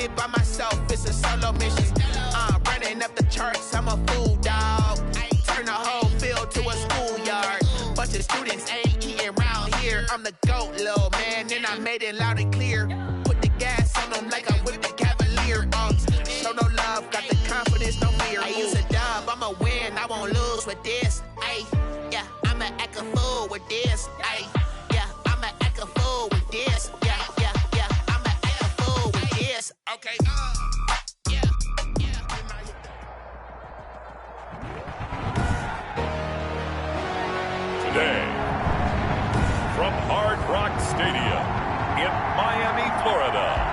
it by myself, it's a solo mission. Running up the charts, I'm a fool, dog. Turn the whole field to a schoolyard. Bunch of students ain't eating round here. I'm the GOAT, little man, and I made it loud and clear. Put the gas on them like I'm with the Cavalier. Show no love, got the confidence, no fear. I use a dub, I'ma win, I won't lose with this. Ay, yeah, I'ma act a fool with this. Ay, yeah, I'ma act a fool with this. Yeah, yeah, yeah, I'ma act a fool with this. Okay, yeah, yeah. Today, from Hard Rock Stadium in Miami, Florida.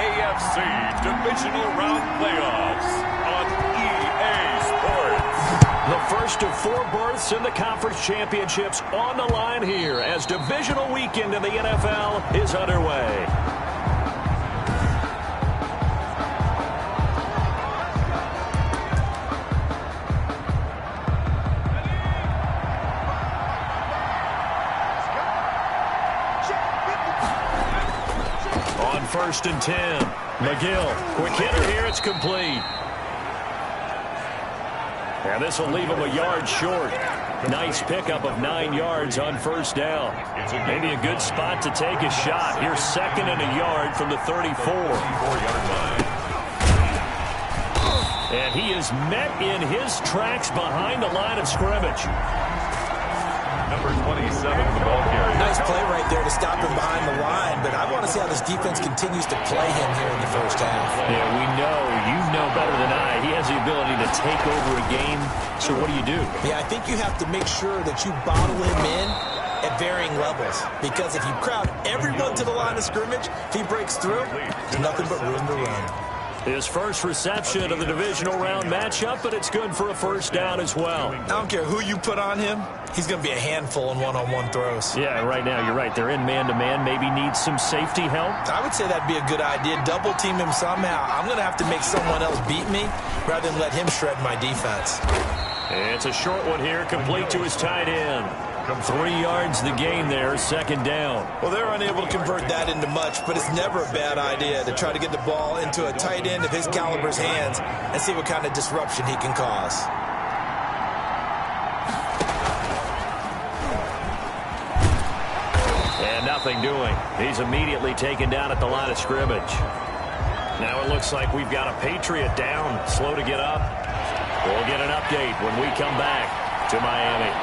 AFC Divisional Round Playoffs on EA Sports. The first of 4 berths in the conference championships on the line here as divisional weekend in the NFL is underway. First and 10. McGill, quick hitter here, it's complete. And this will leave him a yard short. Nice pickup of 9 yards on first down. Maybe a good spot to take a shot. Here's 2nd and a yard from the 34. And he is met in his tracks behind the line of scrimmage. Number 27, the ball carrier. Nice play right there to stop him behind the line, but I want to see how this defense continues to play him here in the first half. Yeah, we know, you know better than I, he has the ability to take over a game, so what do? Yeah, I think you have to make sure that you bottle him in at varying levels, because if you crowd everyone to the line of scrimmage, if he breaks through, there's nothing but room to run. His first reception of the divisional round matchup, but it's good for a first down as well. I don't care who you put on him. He's going to be a handful in one-on-one throws. Yeah, right now, you're right. They're in man-to-man. Maybe needs some safety help. I would say that'd be a good idea. Double-team him somehow. I'm going to have to make someone else beat me rather than let him shred my defense. It's a short one here, complete to his tight end. 3 yards the gain there, 2nd down. Well, they're unable to convert that into much, but it's never a bad idea to try to get the ball into a tight end of his caliber's hands and see what kind of disruption he can cause. And nothing doing. He's immediately taken down at the line of scrimmage. Now it looks like we've got a Patriot down, slow to get up. We'll get an update when we come back to Miami.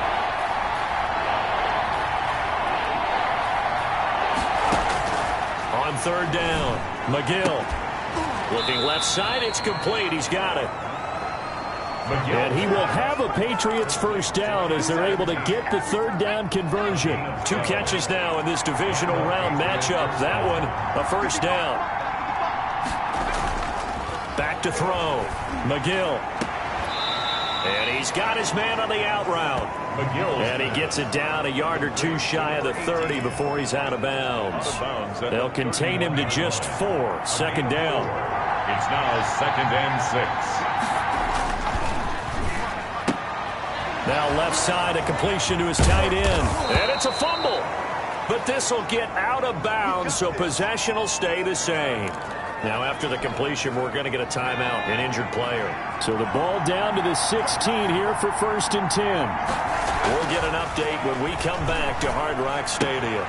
On 3rd down, McGill. Looking left side, it's complete. He's got it. And he will have a Patriots first down as they're able to get the 3rd down conversion. 2 catches now in this divisional round matchup. That one, a first down. Back to throw. McGill. And he's got his man on the out route. And he gets it down a yard or 2 shy of the 30 before he's out of bounds. They'll contain him to just 4. 2nd down. It's now 2nd and 6. Now left side, a completion to his tight end. And it's a fumble. But this will get out of bounds, so possession will stay the same. Now after the completion, we're going to get a timeout, an injured player. So the ball down to the 16 here for 1st and 10. We'll get an update when we come back to Hard Rock Stadium.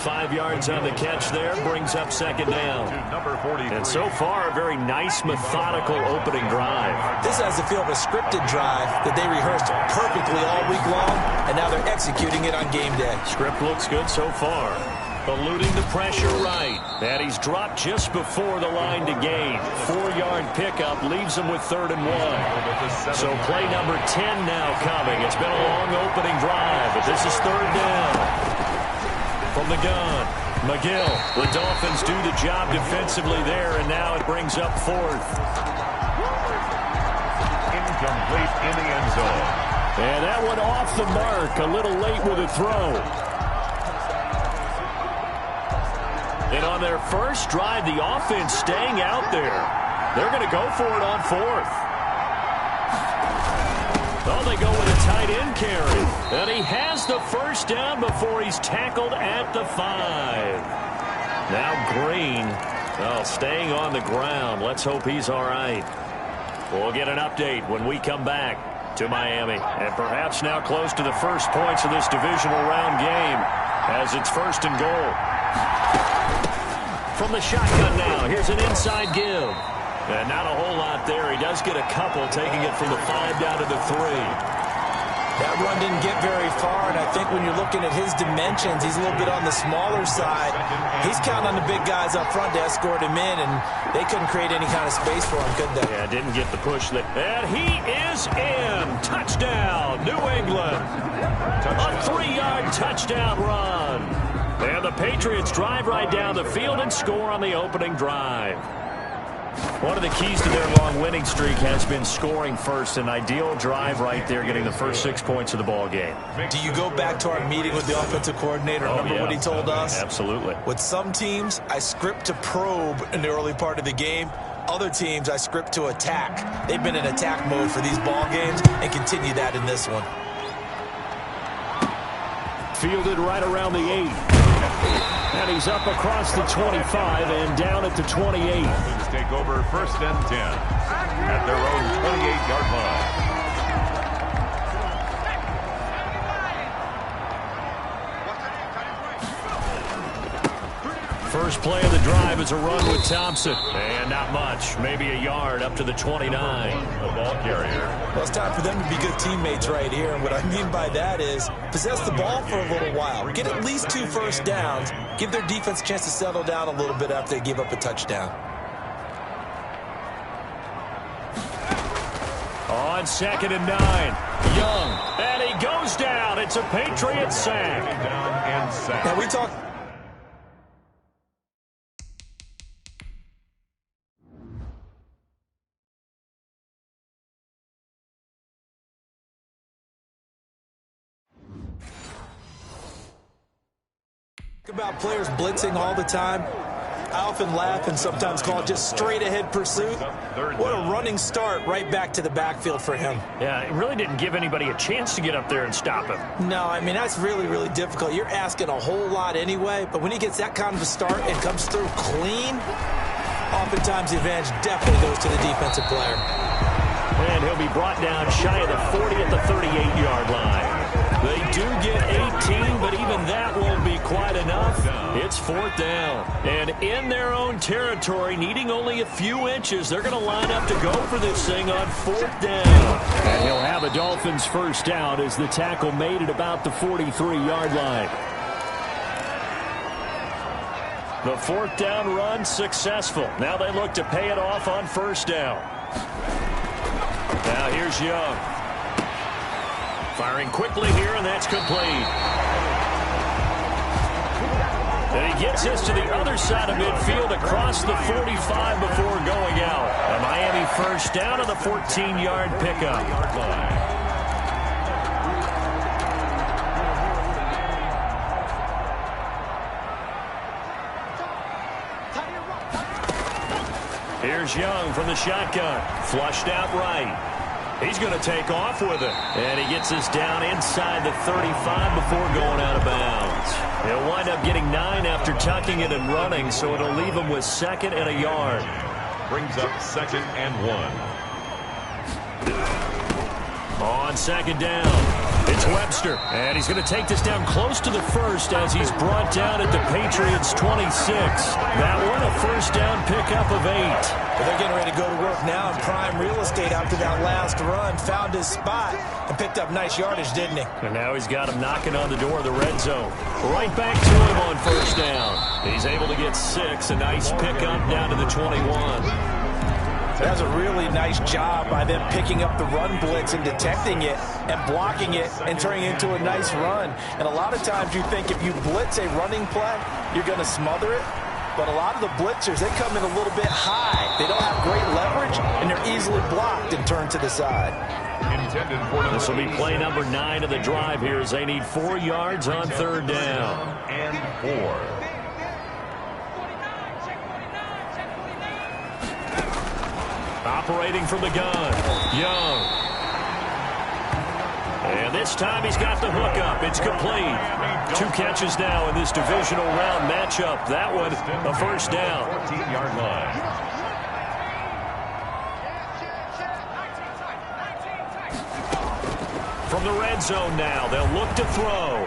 5 yards on the catch there, brings up 2nd down. And so far, a very nice, methodical opening drive. This has the feel of a scripted drive that they rehearsed perfectly all week long, and now they're executing it on game day. Script looks good so far. Eluding the pressure right. And he's dropped just before the line to gain. 4-yard pickup leaves him with 3rd and 1. So play number 10 now coming. It's been a long opening drive, but this is 3rd down. From the gun, McGill. The Dolphins do the job defensively there, and now it brings up 4th. Incomplete in the end zone. And that one off the mark. A little late with a throw. And on their first drive, the offense staying out there. They're going to go for it on 4th. Oh, they go with a tight end carry. And he has the first down before he's tackled at the 5. Now Green, staying on the ground. Let's hope he's all right. We'll get an update when we come back to Miami. And perhaps now close to the first points of this divisional round game as it's 1st and goal. From the shotgun now, here's an inside give. And not a whole lot there. He does get a couple, taking it from the 5 down to the 3. That run didn't get very far, and I think when you're looking at his dimensions, he's a little bit on the smaller side. He's counting on the big guys up front to escort him in, and they couldn't create any kind of space for him, could they? Yeah, didn't get the push. And he is in. Touchdown, New England. A 3-yard touchdown run. And the Patriots drive right down the field and score on the opening drive. One of the keys to their long winning streak has been scoring first. An ideal drive right there, getting the first 6 points of the ball game. Do you go back to our meeting with the offensive coordinator? Remember what he told us? Absolutely. With some teams, I script to probe in the early part of the game. Other teams, I script to attack. They've been in attack mode for these ball games and continue that in this one. Fielded right around the 8. And he's up across the 25 and down at the 28. Dolphins take over 1st and 10 at their own 28-yard line. First play of the drive is a run with Thompson. And not much. Maybe a yard up to the 29. The ball carrier. Well, it's time for them to be good teammates right here. And what I mean by that is possess the ball for a little while. Get at least 2 first downs. Give their defense a chance to settle down a little bit after they give up a touchdown. On 2nd and 9. Young. And he goes down. It's a Patriot sack. Down and sack. Now we talk about players blitzing all the time. I often laugh and sometimes call it just straight ahead pursuit. What a running start right back to the backfield for him. Yeah, it really didn't give anybody a chance to get up there and stop him. No, I mean, that's really, really difficult. You're asking a whole lot anyway, but when he gets that kind of a start and comes through clean, oftentimes the advantage definitely goes to the defensive player. And he'll be brought down shy of the 40 at the 38-yard line. They do get 18, but even that won't be quite enough. It's 4th down. And in their own territory, needing only a few inches, they're going to line up to go for this thing on 4th down. And he'll have a Dolphins first down as the tackle made at about the 43-yard line. The 4th down run successful. Now they look to pay it off on 1st down. Now here's Young. Firing quickly here, and that's complete. And he gets this to the other side of midfield across the 45 before going out. A Miami first down on the 14-yard pickup. Here's Young from the shotgun. Flushed out right. He's going to take off with it. And he gets this down inside the 35 before going out of bounds. He'll wind up getting 9 after tucking it and running, so it'll leave him with 2nd and a yard. Brings up 2nd and 1. On 2nd down. It's Webster, and he's going to take this down close to the first as he's brought down at the Patriots' 26. That one, a first down pickup of 8. Well, they're getting ready to go to work now in prime real estate after that last run. Found his spot and picked up nice yardage, didn't he? And now he's got him knocking on the door of the red zone. Right back to him on first down. He's able to get 6, a nice pickup down to the 21. That was a really nice job by them picking up the run blitz and detecting it and blocking it and turning it into a nice run. And a lot of times you think if you blitz a running play, you're going to smother it. But a lot of the blitzers, they come in a little bit high. They don't have great leverage, and they're easily blocked and turned to the side. This will be play number 9 of the drive here as they need 4 yards on third down. And 4. Operating from the gun, Young. And this time he's got the hookup. It's complete. 2 catches now in this divisional round matchup. That one, a first down. 14-yard line. From the red zone now, they'll look to throw.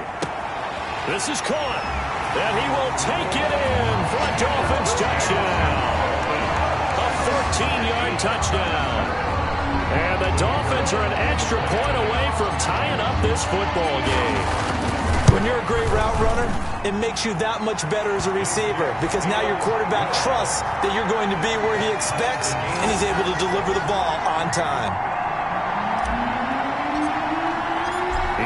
This is caught, and he will take it in for a Dolphins touchdown. 14-yard touchdown. And the Dolphins are an extra point away from tying up this football game. When you're a great route runner, it makes you that much better as a receiver because now your quarterback trusts that you're going to be where he expects, and he's able to deliver the ball on time.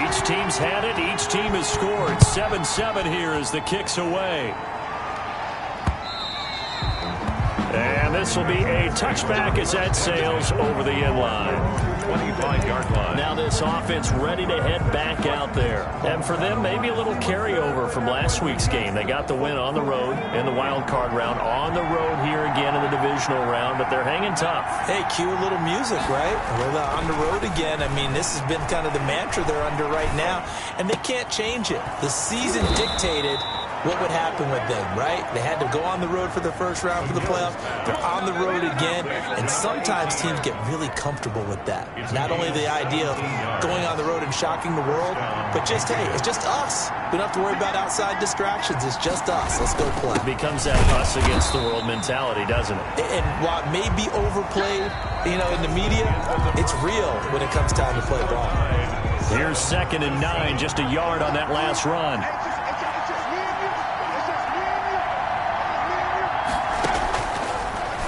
Each team's had it. Each team has scored. 7-7 here as the kick's away. And this will be a touchback as that sails over the inline. 25-yard line. Now this offense ready to head back out there. And for them, maybe a little carryover from last week's game. They got the win on the road in the wild card round, on the road here again in the divisional round, but they're hanging tough. Hey, cue a little music, right? We're on the road again. I mean, this has been kind of the mantra they're under right now, and they can't change it. The season dictated what would happen with them, right? They had to go on the road for the first round for the playoffs. They're on the road again, and sometimes teams get really comfortable with that. Not only the idea of going on the road and shocking the world, but just, hey, it's just us. We don't have to worry about outside distractions. It's just us. Let's go play. It becomes that us against the world mentality, doesn't it? And while it may be overplayed, in the media, it's real when it comes time to play ball. Here's 2nd and 9, just a yard on that last run.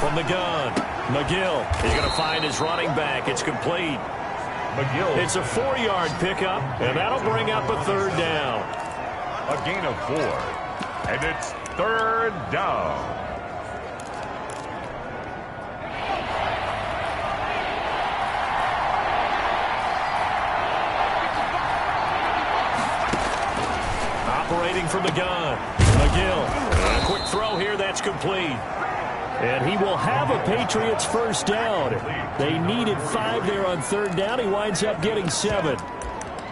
From the gun, McGill is going to find his running back. It's complete. McGill. It's a 4-yard pickup, and that'll bring up a third down. A gain of 4. And it's third down. Operating from the gun, McGill. A quick throw here, that's complete. And he will have a Patriots first down. They needed 5 there on third down. He winds up getting 7.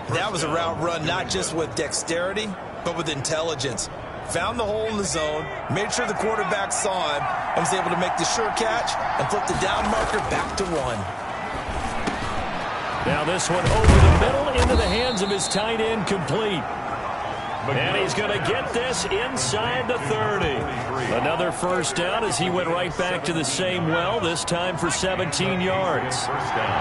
That was a route run not just with dexterity, but with intelligence. Found the hole in the zone, made sure the quarterback saw him, and was able to make the sure catch and flip the down marker back to 1. Now this one over the middle into the hands of his tight end, complete. And he's going to get this inside the 30. Another first down as he went right back to the same well, this time for 17 yards. First down.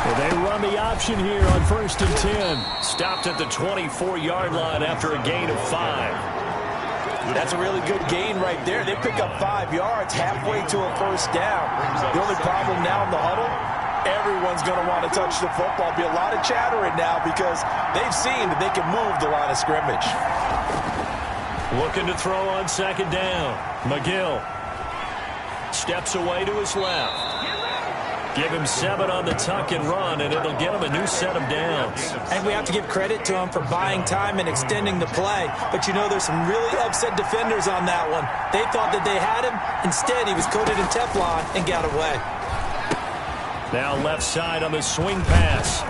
And they run the option here on 1st and 10. Stopped at the 24-yard line after a gain of 5. That's a really good gain right there. They pick up 5 yards halfway to a first down. The only problem now in the huddle, everyone's going to want to touch the football. Be a lot of chattering now because they've seen that they can move the line of scrimmage. Looking to throw on 2nd down. McGill steps away to his left. Give him 7 on the tuck and run, and it'll get him a new set of downs. And we have to give credit to him for buying time and extending the play. But there's some really upset defenders on that one. They thought that they had him. Instead, he was coated in Teflon and got away. Now left side on the swing pass.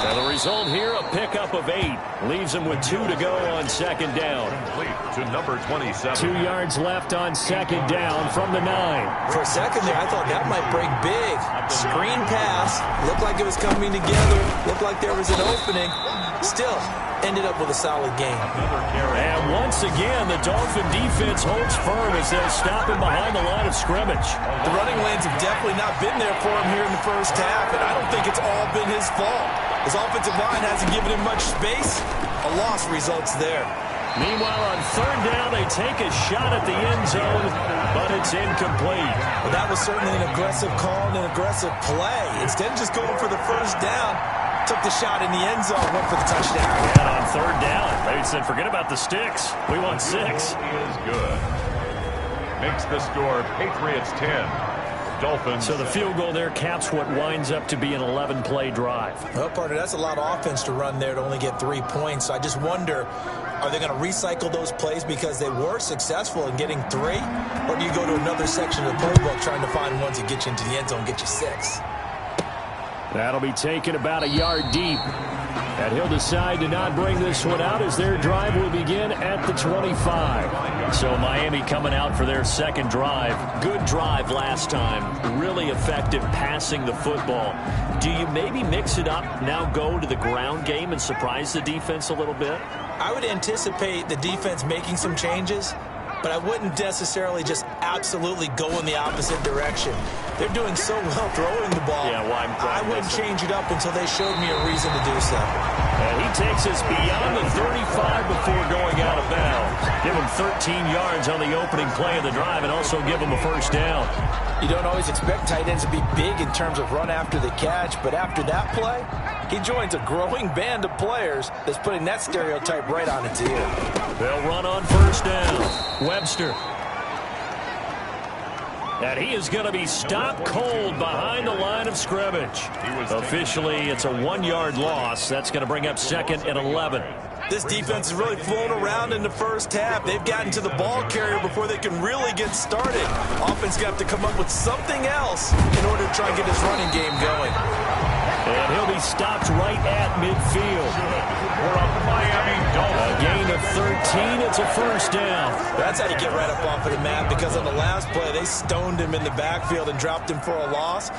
And the result here, a pickup of 8. Leaves him with 2 to go on second down. Complete to number 27. 2 yards left on second down from the 9. For a second there, I thought that might break big. Screen pass. Looked like it was coming together. Looked like there was an opening. Still, ended up with a solid game. And once again, the Dolphin defense holds firm as they'll stop him behind the line of scrimmage. The running lanes have definitely not been there for him here in the first half, and I don't think it's all been his fault. His offensive line hasn't given him much space. A loss results there. Meanwhile, on third down, they take a shot at the end zone, but it's incomplete. Well, that was certainly an aggressive call and an aggressive play. Instead of just going for the first down, took the shot in the end zone, went for the touchdown. And on third down, they said, forget about the sticks. We want 6. Is good. Makes the score Patriots 10. Dolphins. So the field goal there caps what winds up to be an 11-play drive. Well, partner, that's a lot of offense to run there to only get 3 points. So I just wonder, are they going to recycle those plays because they were successful in getting 3? Or do you go to another section of the playbook trying to find ones that get you into the end zone and get you 6? That'll be taken about a yard deep. And he'll decide to not bring this one out as their drive will begin at the 25. So Miami coming out for their second drive. Good drive last time. Really effective passing the football. Do you maybe mix it up, now go to the ground game and surprise the defense a little bit? I would anticipate the defense making some changes, but I wouldn't necessarily just absolutely go in the opposite direction. They're doing so well throwing the ball. Yeah, well, I wouldn't change it up until they showed me a reason to do so. And he takes us beyond the 35 before going out of bounds. Give him 13 yards on the opening play of the drive and also give him a first down. You don't always expect tight ends to be big in terms of run after the catch, but after that play, he joins a growing band of players that's putting that stereotype right on its ear. They'll run on first down. Webster. And he is going to be stopped cold behind the line of scrimmage. Officially, it's a 1-yard loss. That's going to bring up second and 11. This defense has really flown around in the first half. They've gotten to the ball carrier before they can really get started. Offense got to come up with something else in order to try and get this running game going. And he'll be stopped right at midfield. We're up Miami Dolphins. A gain of 13. It's a first down. That's how you get right up off of the mat, because on the last play, they stoned him in the backfield and dropped him for a loss.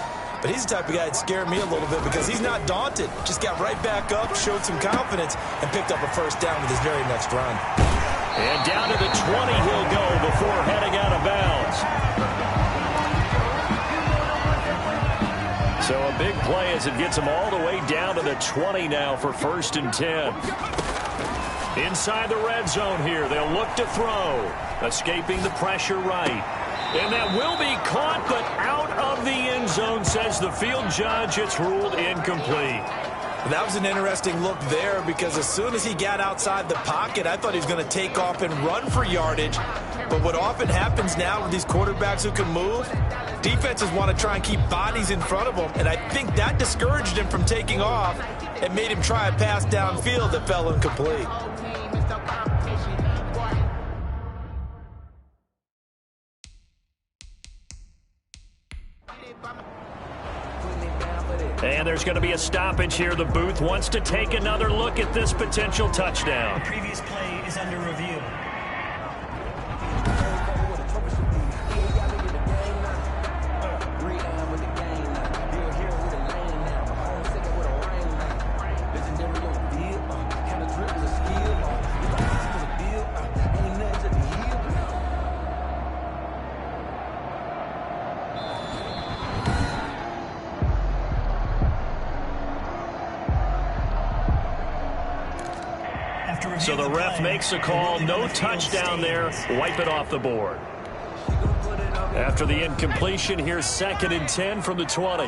But he's the type of guy that scared me a little bit because he's not daunted. Just got right back up, showed some confidence, and picked up a first down with his very next run. And down to the 20 he'll go before heading out of bounds. So a big play as it gets him all the way down to the 20 now for first and 10. Inside the red zone here, they'll look to throw. Escaping the pressure right. And that will be caught, but out of the end zone, says the field judge. It's ruled incomplete. That was an interesting look there, because as soon as he got outside the pocket, I thought he was going to take off and run for yardage. But what often happens now with these quarterbacks who can move, defenses want to try and keep bodies in front of them, and I think that discouraged him from taking off and made him try a pass downfield that fell incomplete. And there's going to be a stoppage here. The booth wants to take another look at this potential touchdown. The previous play is under review. So the ref makes a call. No touchdown there. Wipe it off the board. After the incompletion, here's second and 10 from the 20.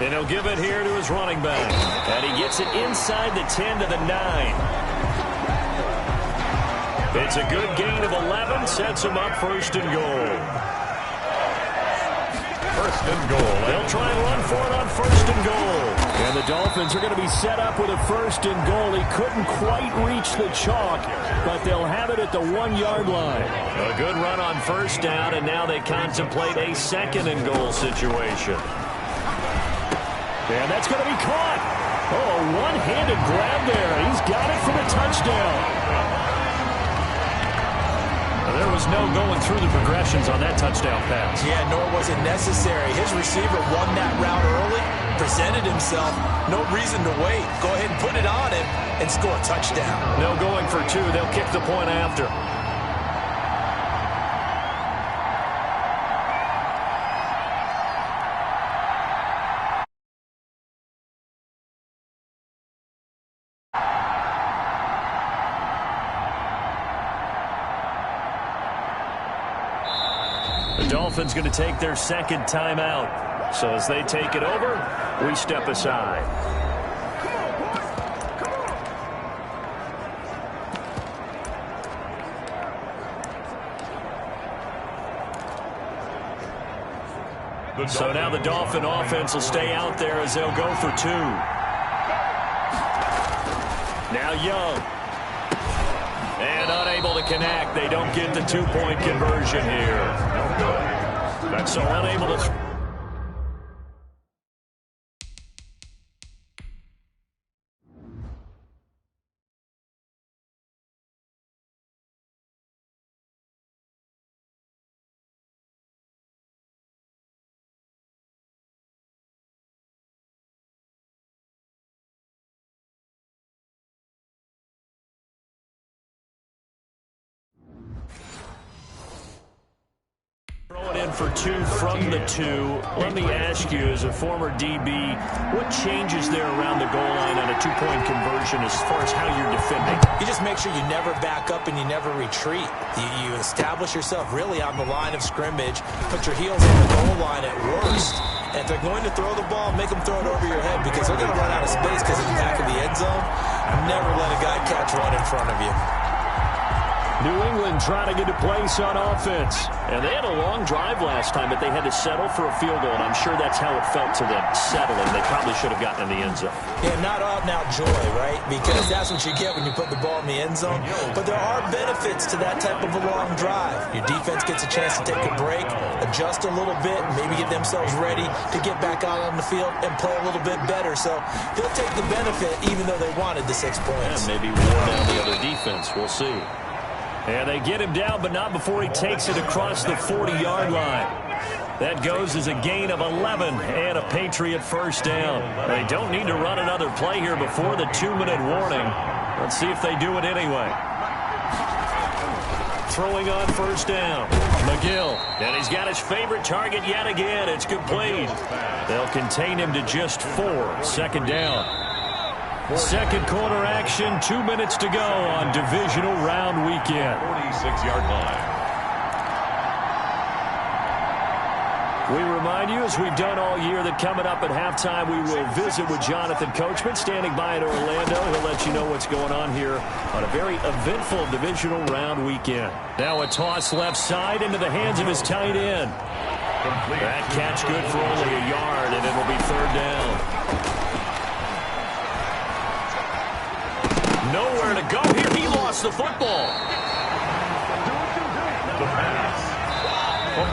And he'll give it here to his running back. And he gets it inside the 10 to the 9. It's a good gain of 11. Sets him up first and goal. First and goal. They'll try and run for it on first and goal. And the the Dolphins are going to be set up with a 1st and goal. He couldn't quite reach the chalk, but they'll have it at the 1-yard line. A good run on 1st down, and now they contemplate a 2nd and goal situation. And that's going to be caught. Oh, a one-handed grab there. He's got it for the touchdown. There was no going through the progressions on that touchdown pass. Yeah, nor was it necessary. His receiver won that route early, presented himself. No reason to wait. Go ahead and put it on him and score a touchdown. No going for 2. They'll kick the point after. The Dolphins going to take their 2nd timeout. So as they take it over, we step aside. So now the Dolphin offense will stay out there as they'll go for 2. Now Young. And unable to connect. They don't get the 2-point conversion here. That's so unable to... for 2 from the 2. Let me ask you, as a former DB, what changes there around the goal line on a 2-point conversion as far as how you're defending? You just make sure you never back up and you never retreat. You establish yourself really on the line of scrimmage, put your heels on the goal line at worst. And if they're going to throw the ball, make them throw it over your head because they're going to run out of space because of the back of the end zone. Never let a guy catch one in front of you. New England trying to get a place on offense. And they had a long drive last time, but they had to settle for a field goal, and I'm sure that's how it felt to them, settling. They probably should have gotten in the end zone. Yeah, not out-and-out joy, right? Because that's what you get when you put the ball in the end zone. But there are benefits to that type of a long drive. Your defense gets a chance to take a break, adjust a little bit, maybe get themselves ready to get back out on the field and play a little bit better. So they'll take the benefit even though they wanted the 6 points. Yeah, maybe wore down the other defense. We'll see. And they get him down, but not before he takes it across the 40-yard line. That goes as a gain of 11 and a Patriot 1st down. They don't need to run another play here before the 2-minute warning. Let's see if they do it anyway. Throwing on 1st down. McGill. And he's got his favorite target yet again. It's complete. They'll contain him to just 4. 2nd down. 2nd quarter action, 2 minutes to go on divisional round weekend. 46-yard line. We remind you, as we've done all year, that coming up at halftime, we will visit with Jonathan Coachman, standing by in Orlando. He'll let you know what's going on here on a very eventful divisional round weekend. Now a toss left side into the hands of his tight end. That catch good for only a yard, and it'll be 3rd down. Nowhere to go here. He lost the football.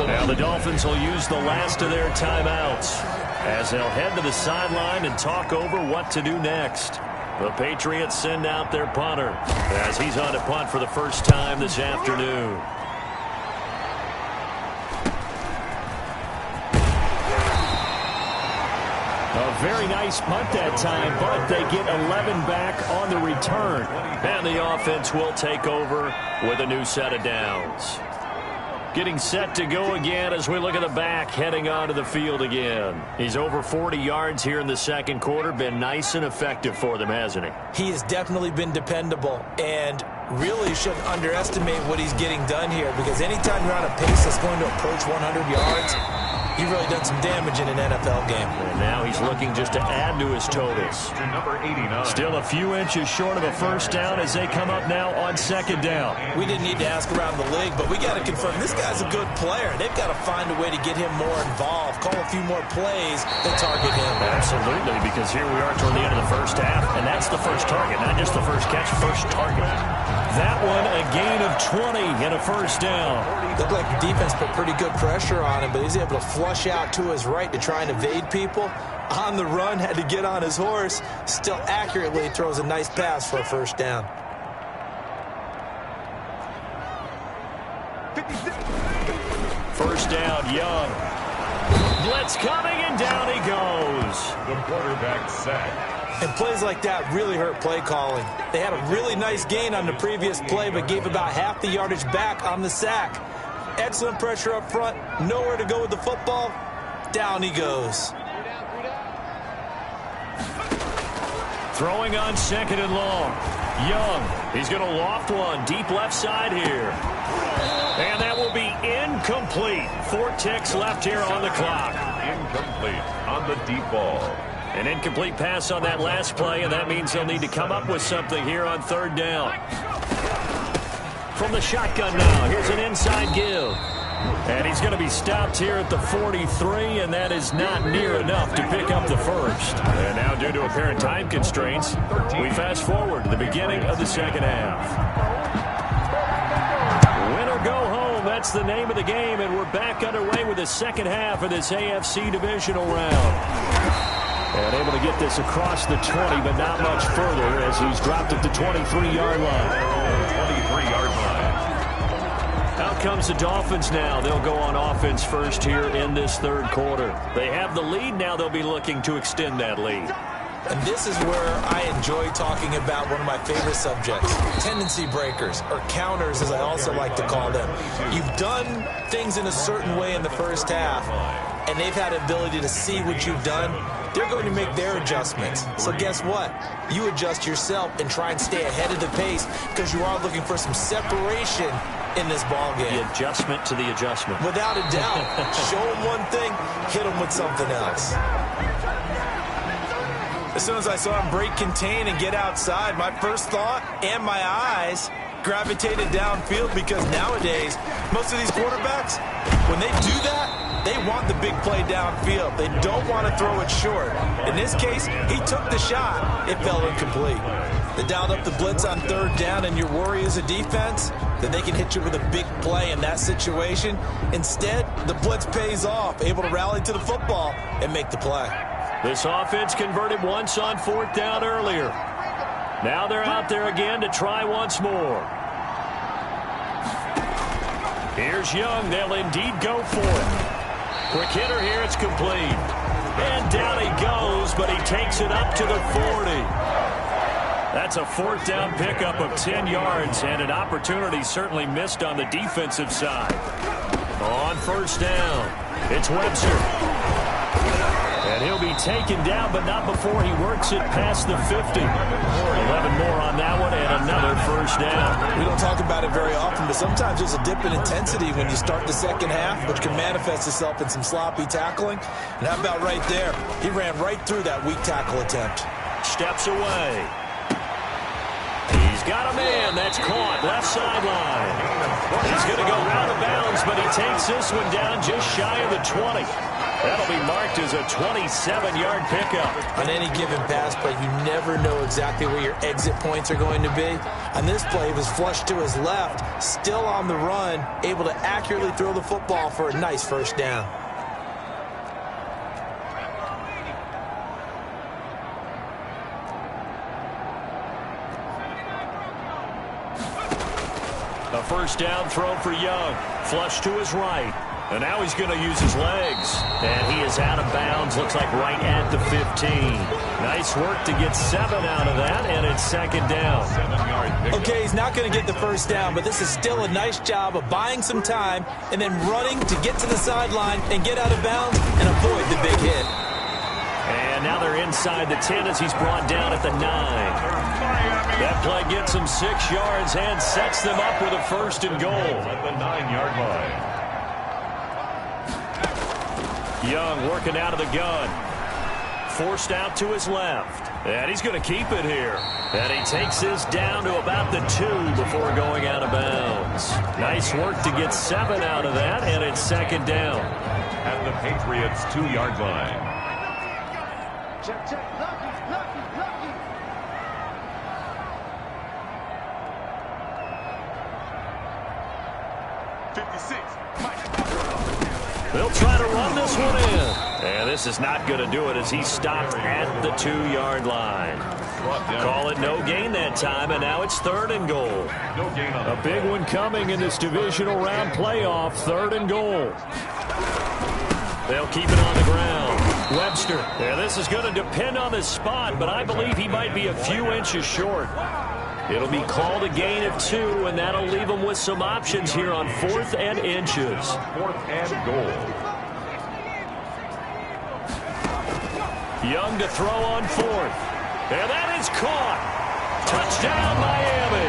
Now the Dolphins will use the last of their timeouts as they'll head to the sideline and talk over what to do next. The Patriots send out their punter as he's on to punt for the first time this afternoon. A very nice punt that time, but they get 11 back on the return. And the offense will take over with a new set of downs. Getting set to go again as we look at the back heading onto the field again. He's over 40 yards here in the 2nd quarter. Been nice and effective for them, hasn't he? He has definitely been dependable and really shouldn't underestimate what he's getting done here because anytime you're on a pace that's going to approach 100 yards, You've really done some damage in an NFL game. And now he's looking just to add to his totals. To number 89. Still a few inches short of a first down as they come up now on second down. We didn't need to ask around the league, but we got to confirm this guy's a good player. They've got to find a way to get him more involved, call a few more plays that target him. Absolutely, because here we are toward the end of the first half, and that's the first target, not just the first catch, first target. That one, a gain of 20 and a first down. Looked like the defense put pretty good pressure on him, but he's able to flush out to his right to try and evade people. On the run, had to get on his horse. Still accurately throws a nice pass for a first down. First down, Young. Blitz coming, and down he goes. The quarterback sack. And plays like that really hurt play calling. They had a really nice gain on the previous play, but gave about half the yardage back on the sack. Excellent pressure up front. Nowhere to go with the football. Down he goes. Throwing on second and long. Young, he's going to loft one deep left side here. And that will be incomplete. 4 ticks left here on the clock. Incomplete on the deep ball. An incomplete pass on that last play, and that means they'll need to come up with something here on third down. From the shotgun now, here's an inside give. And he's going to be stopped here at the 43, and that is not near enough to pick up the first. And now, due to apparent time constraints, we fast forward to the beginning of the second half. Win or go home, that's the name of the game, and we're back underway with the second half of this AFC divisional round. And able to get this across the 20, but not much further as he's dropped at the 23-yard line. 23-yard line. Out comes the Dolphins now. They'll go on offense first here in this third quarter. They have the lead. Now they'll be looking to extend that lead. And this is where I enjoy talking about one of my favorite subjects, tendency breakers, or counters as I also like to call them. You've done things in a certain way in the first half, and they've had the ability to see what you've done. They're going to make their adjustments. So guess what? You adjust yourself and try and stay ahead of the pace because you are looking for some separation in this ball game. The adjustment to the adjustment. Without a doubt. Show them one thing, hit them with something else. As soon as I saw him break contain and get outside, my first thought and my eyes gravitated downfield because nowadays, most of these quarterbacks, when they do that, they want the big play downfield. They don't want to throw it short. In this case, he took the shot. It fell incomplete. They dialed up the blitz on third down, and your worry as a defense that they can hit you with a big play in that situation. Instead, the blitz pays off, able to rally to the football and make the play. This offense converted once on fourth down earlier. Now they're out there again to try once more. Here's Young. They'll indeed go for it. Quick hitter here. It's complete. And down he goes, but he takes it up to the 40. That's a fourth down pickup of 10 yards, and an opportunity certainly missed on the defensive side. On first down, it's Webster. And he'll be taken down, but not before he works it past the 50. 11 more on that one, and another first down. We don't talk about it very often, but sometimes there's a dip in intensity when you start the second half, which can manifest itself in some sloppy tackling. And how about right there? He ran right through that weak tackle attempt. Steps away. He's got a man. That's caught. Left sideline. He's going to go out of bounds, but he takes this one down just shy of the 20. That'll be marked as a 27-yard pickup. On any given pass play, you never know exactly where your exit points are going to be. On this play, he was flushed to his left, still on the run, able to accurately throw the football for a nice first down. A first down throw for Young. Flush to his right. And now he's going to use his legs. And he is out of bounds, looks like right at the 15. Nice work to get 7 out of that, and it's second down. Okay, he's not going to get the first down, but this is still a nice job of buying some time and then running to get to the sideline and get out of bounds and avoid the big hit. And now they're inside the 10 as he's brought down at the 9. That play gets him 6 yards and sets them up with a first and goal. At the 9-yard line. Young working out of the gun. Forced out to his left. And he's going to keep it here. And he takes this down to about the 2 before going out of bounds. Nice work to get 7 out of that, and it's second down. At the Patriots' 2-yard line. Check, check. Lucky. 56. They'll try to run this one in. And this is not going to do it as he stopped at the 2-yard line. Call it no gain that time, and now it's 3rd and goal. No gain on a big one coming in this divisional round playoff, 3rd and goal. They'll keep it on the ground. Webster. Yeah, this is going to depend on his spot, but I believe he might be a few inches short. It'll be called a gain of 2, and that'll leave him with some options here on 4th and inches. 4th and goal. Young to throw on 4th. And that is caught. Touchdown, Miami.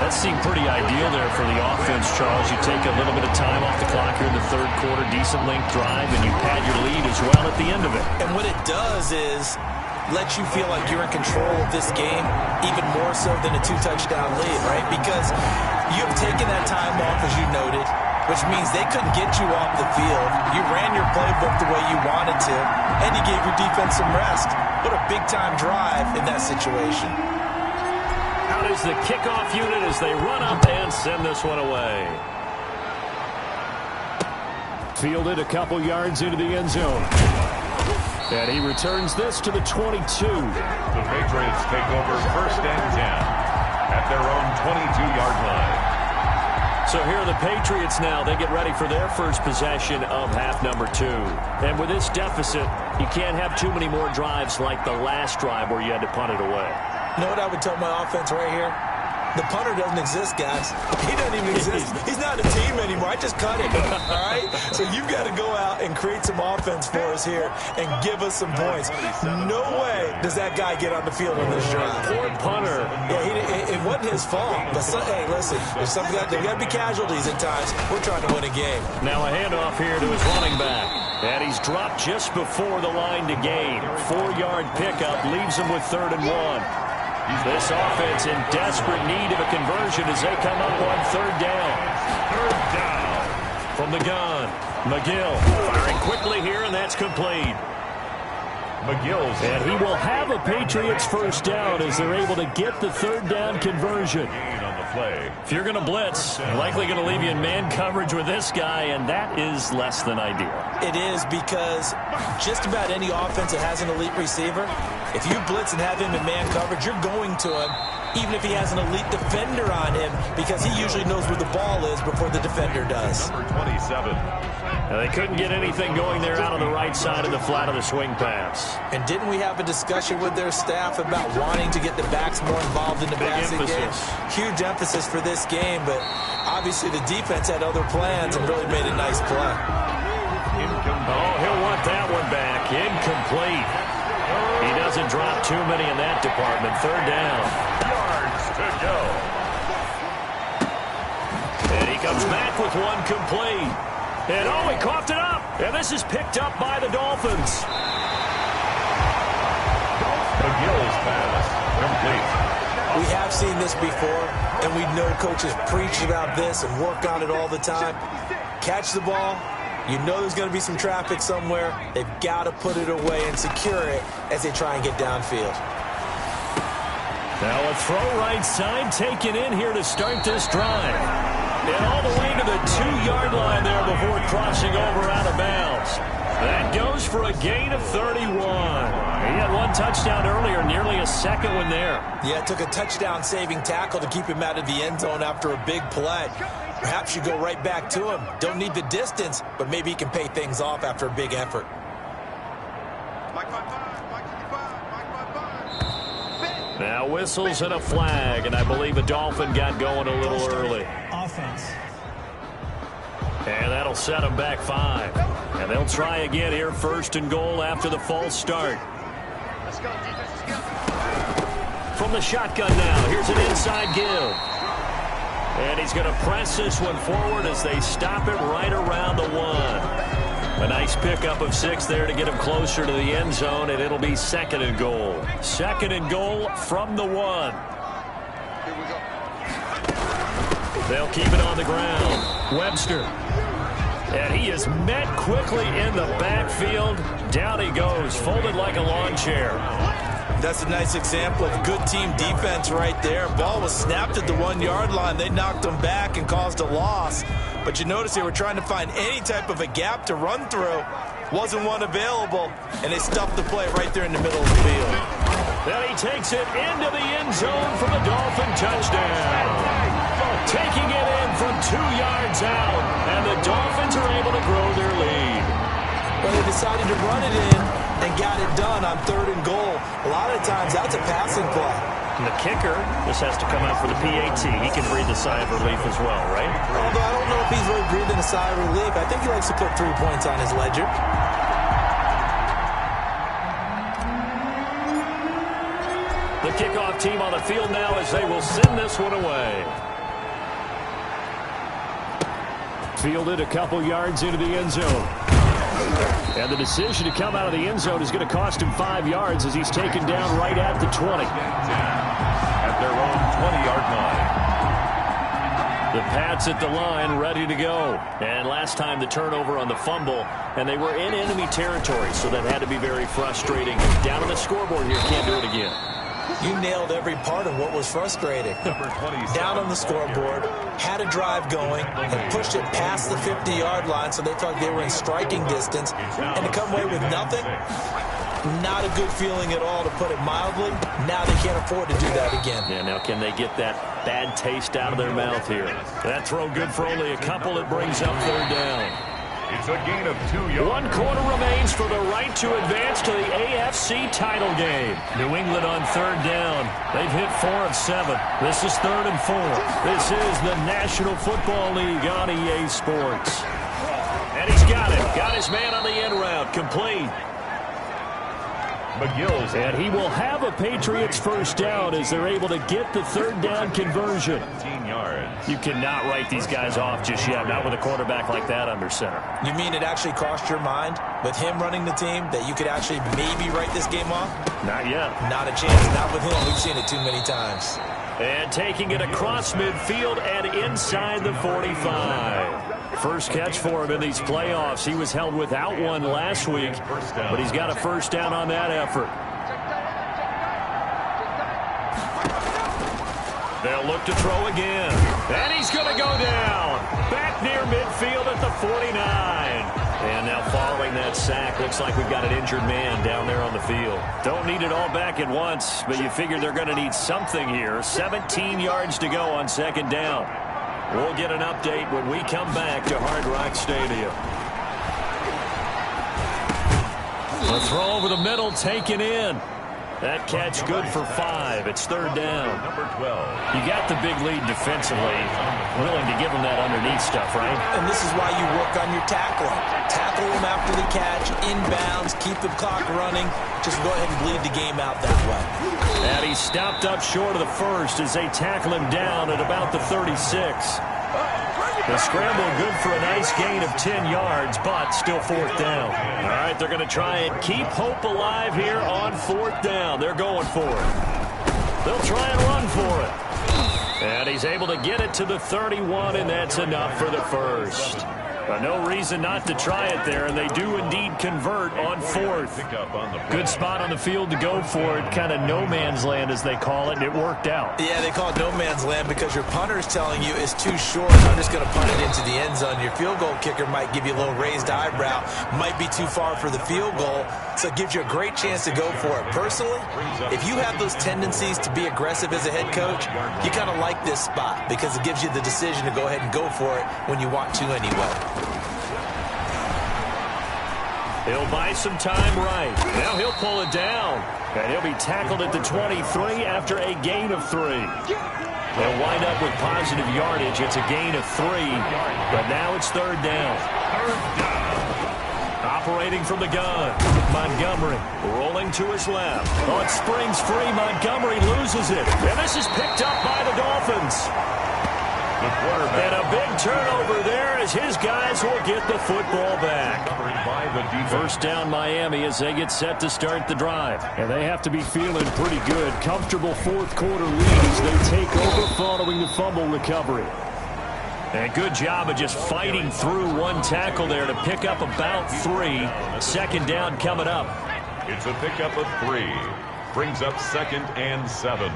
That seemed pretty ideal there for the offense, Charles. You take a little bit of time off the clock here in the 3rd quarter, decent length drive, and you pad your lead as well at the end of it. And what it does is let you feel like you're in control of this game, even more so than a 2-touchdown lead, right? Because you've taken that time off, as you noted, which means they couldn't get you off the field. You ran your playbook the way you wanted to, and you gave your defense some rest. What a big-time drive in that situation. Out is the kickoff unit as they run up and send this one away. Fielded a couple yards into the end zone. And he returns this to the 22. The Patriots take over 1st and 10 at their own 22-yard line. So here are the Patriots now. They get ready for their first possession of half number 2. And with this deficit, you can't have too many more drives like the last drive where you had to punt it away. You know what I would tell my offense right here? The punter doesn't exist, guys. He doesn't even exist. He's not a team anymore. I just cut him, all right? So you've got to go out and create some offense for us here and give us some points. No way does that guy get on the field on this drive. Poor punter. Yeah, it wasn't his fault. But, hey, listen, there's got to be casualties at times. We're trying to win a game. Now a handoff here to his running back. And he's dropped just before the line to gain. 4-yard pickup leaves him with 3rd and 1. This offense in desperate need of a conversion as they come up on 3rd down. 3rd down. From the gun, McGill firing quickly here, and that's complete. McGill's. And he will have a Patriots 1st down as they're able to get the 3rd down conversion. Play. If you're going to blitz, you're likely going to leave you in man coverage with this guy, and that is less than ideal. It is, because just about any offense that has an elite receiver, if you blitz and have him in man coverage, you're going to him, even if he has an elite defender on him, because he usually knows where the ball is before the defender does. Number 27. Now, they couldn't get anything going there out on the right side of the flat of the swing pass. And didn't we have a discussion with their staff about wanting to get the backs more involved in the passing game? Huge emphasis for this game, but obviously the defense had other plans and really made a nice play. Oh, he'll want that one back. Incomplete. He doesn't drop too many in that department. 3rd down. Yards to go. And he comes back with one complete. And oh, he coughed it up. And this is picked up by the Dolphins. McGill's pass complete. We have seen this before, and we know coaches preach about this and work on it all the time. Catch the ball. You know there's going to be some traffic somewhere. They've got to put it away and secure it as they try and get downfield. Now a throw right side taken in here to start this drive. And all the way to the 2-yard line there before crossing over out of bounds. That goes for a gain of 31. He had one touchdown earlier, nearly a second one there. Yeah, it took a touchdown-saving tackle to keep him out of the end zone after a big play. Perhaps you go right back to him. Don't need the distance, but maybe he can pay things off after a big effort. Now whistles and a flag, and I believe a Dolphin got going a little early. Offense. And that'll set them back 5. And they'll try again here, 1st and goal after the false start. From the shotgun now, here's an inside give. And he's going to press this one forward as they stop it right around the 1. A nice pickup of 6 there to get him closer to the end zone, and it'll be 2nd and goal. 2nd and goal from the 1. They'll keep it on the ground. Webster. And he is met quickly in the backfield. Down he goes, folded like a lawn chair. That's a nice example of good team defense right there. Ball was snapped at the 1-yard line. They knocked him back and caused a loss. But you notice they were trying to find any type of a gap to run through. Wasn't one available, and they stuffed the play right there in the middle of the field. Then he takes it into the end zone for the Dolphin touchdown. Taking it in from 2 yards out, and the Dolphins are able to grow their lead. Well, they decided to run it in and got it done on 3rd and goal. A lot of times, that's a passing play. And the kicker, this has to come out for the PAT. He can breathe a sigh of relief as well, right? Although I don't know if he's really breathing a sigh of relief. I think he likes to put 3 points on his ledger. The kickoff team on the field now as they will send this one away. Fielded a couple yards into the end zone. And the decision to come out of the end zone is going to cost him 5 yards as he's taken down right at the 20. At their own 20-yard line. The Pats at the line, ready to go. And last time the turnover on the fumble, and they were in enemy territory, so that had to be very frustrating. Down on the scoreboard here, can't do it again. You nailed every part of what was frustrating. Down on the scoreboard, had a drive going, and pushed it past the 50-yard line so they thought they were in striking distance. And to come away with nothing, not a good feeling at all, to put it mildly. Now they can't afford to do that again. Yeah, now can they get that bad taste out of their mouth here? That throw good for only a couple. It brings up 3rd down. It's a gain of 2 yards. 1 quarter remains for the right to advance to the AFC title game. New England on 3rd down. They've hit 4 of 7. This is 3rd and 4. This is the National Football League on EA Sports. And he's got it. Got his man on the end route. Complete. McGill's. And he will have a Patriots 1st down as they're able to get the 3rd down conversion. 17 yards. You cannot write these guys off just yet, not with a quarterback like that under center. You mean it actually crossed your mind with him running the team that you could actually maybe write this game off? Not yet. Not a chance. Not with him. We've seen it too many times. And taking it across midfield and inside the 45. First catch for him in these playoffs. He was held without one last week, but he's got a 1st down on that effort. They'll look to throw again. And he's going to go down. Back near midfield at the 49. And now following that sack, looks like we've got an injured man down there on the field. Don't need it all back at once, but you figure they're going to need something here. 17 yards to go on 2nd down. We'll get an update when we come back to Hard Rock Stadium. The throw over the middle, taken in. That catch good for 5. It's 3rd down. Number 12. You got the big lead defensively. Willing to give them that underneath stuff, right? And this is why you work on your tackling. Tackle them after the catch, inbounds, keep the clock running. Just go ahead and bleed the game out that way. And he stopped up short of the 1st as they tackle him down at about the 36. The scramble good for a nice gain of 10 yards, but still 4th down. All right, they're going to try and keep hope alive here on 4th down. They're going for it. They'll try and run for it. And he's able to get it to the 31, and that's enough for the 1st. No reason not to try it there, and they do indeed convert on 4th. Good spot on the field to go for it. Kind of no man's land, as they call it, and it worked out. Yeah, they call it no man's land because your punter's telling you it's too short. I'm just going to punt it into the end zone. Your field goal kicker might give you a little raised eyebrow. Might be too far for the field goal, so it gives you a great chance to go for it. Personally, if you have those tendencies to be aggressive as a head coach, you kind of like this spot because it gives you the decision to go ahead and go for it when you want to anyway. He'll buy some time right. Now he'll pull it down. And he'll be tackled at the 23 after a gain of 3. They'll wind up with positive yardage. It's a gain of 3. But now it's 3rd down. Operating from the gun. Montgomery rolling to his left. Oh, it springs free. Montgomery loses it. And this is picked up by the Dolphins. The quarterback. And a big turnover there as his guys will get the football back. By the defense. First down Miami as they get set to start the drive. And they have to be feeling pretty good. Comfortable fourth quarter lead as they take over following the fumble recovery. And good job of just fighting through one tackle there to pick up about 3. Second down coming up. It's a pickup of 3. Brings up 2nd and 7.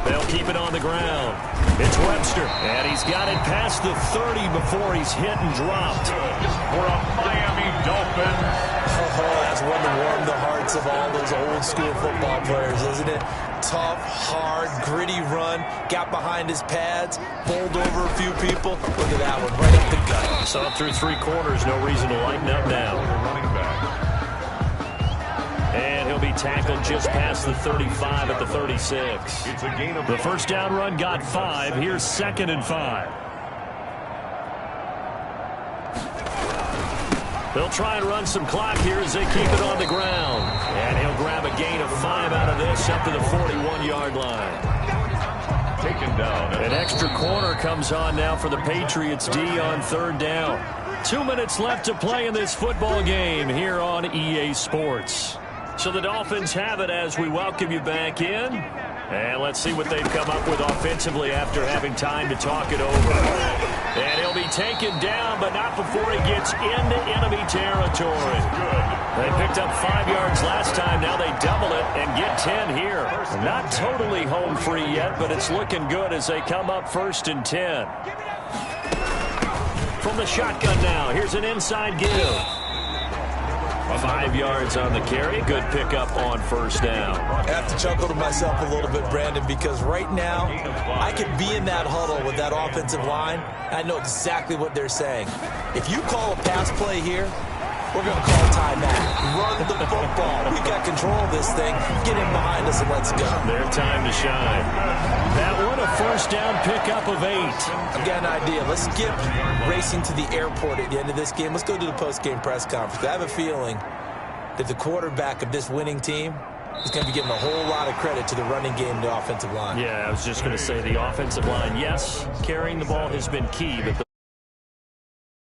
They'll keep it on the ground. It's Webster, and he's got it past the 30 before he's hit and dropped. For a Miami Dolphin. Oh, that's one to warm the hearts of all those old school football players, isn't it? Tough, hard, gritty run. Got behind his pads, bowled over a few people. Look at that one, right up the gut. So through 3 quarters, no reason to lighten up now. Running back. And he'll be tackled just past the 35 at the 36. It's a gain of The first down run got 5. Here's 2nd and 5. They'll try and run some clock here as they keep it on the ground. And he'll grab a gain of 5 out of this up to the 41-yard line. taken down. An extra corner comes on now for the Patriots D on 3rd down. 2 minutes left to play in this football game here on EA Sports. So the Dolphins have it as we welcome you back in. And let's see what they've come up with offensively after having time to talk it over. And he'll be taken down, but not before he gets into enemy territory. They picked up 5 yards last time. Now they double it and get 10 here. Not totally home free yet, but it's looking good as they come up 1st and 10. From the shotgun now, here's an inside give. 5 yards on the carry. Good pickup on 1st down. I have to chuckle to myself a little bit, Brandon, because right now I could be in that huddle with that offensive line. I know exactly what they're saying. If you call a pass play here, we're going to call timeout. Run the football. We've got control of this thing. Get in behind us and let's go. Their time to shine. That one, a 1st down pickup of 8. I've got an idea. Let's skip racing to the airport at the end of this game. Let's go to the post-game press conference. I have a feeling that the quarterback of this winning team is going to be giving a whole lot of credit to the running game and the offensive line. Yeah, I was just going to say the offensive line, yes, carrying the ball has been key, but